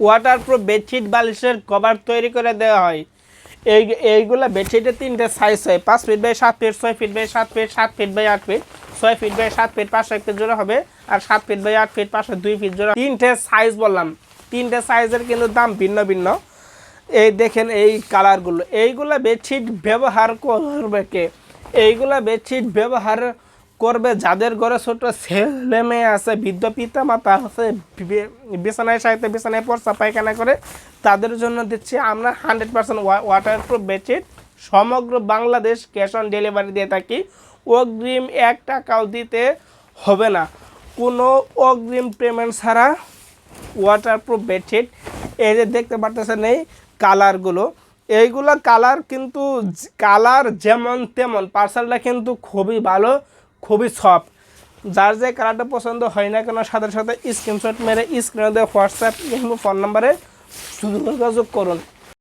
Waterproof bedsheet বালিশের cover তৈরি করে দেওয়া হয়। এইগুলো বেডশিটের 3টে সাইজ হয়, 5 feet by 7 feet, 6 feet by 7 feet, 7 feet by 8 feet, 6 feet by 7 feet 501 feet জোড়া হবে, আর 7 ফিট বাই 8 ফিট 502 ফিট জোড়া। 3টে সাইজ বললাম, 3টে সাইজের কিন্তু দাম ভিন্ন ভিন্ন। এই দেখেন এই কালারগুলো, এইগুলা বেডশিট ব্যবহার করবে কে? এইগুলা বেডশিট ব্যবহার করবে যাদের ঘরে ছোট ছেলে মেয়ে আছে, বৃদ্ধ পিতা মাতা আছে, বিছানায় সাইতে বিছানায় পর্চা পায়খানা করে, তাদের জন্য দিচ্ছি আমরা 100% ওয়াটারপ্রুফ বেডশিট। সমগ্র বাংলাদেশ ক্যাশ অন ডেলিভারি দিয়ে থাকি, অগ্রিম 1 টাকাও দিতে হবে না, কোনো অগ্রিম পেমেন্ট ছাড়া ওয়াটারপ্রুফ বেডশিট। এই যে দেখতে পারতেছেন এই কালারগুলো, এইগুলো কালার কিন্তু কালার যেমন তেমন, পার্সেলটা কিন্তু খুবই ভালো, খুবই সফট। যার যে কালারটা পছন্দ হয় না কেন সাথে সাথে স্ক্রিনশট মেরে স্ক্রিনে হোয়াটসঅ্যাপ ফোন নাম্বারে যোগাযোগ করুন।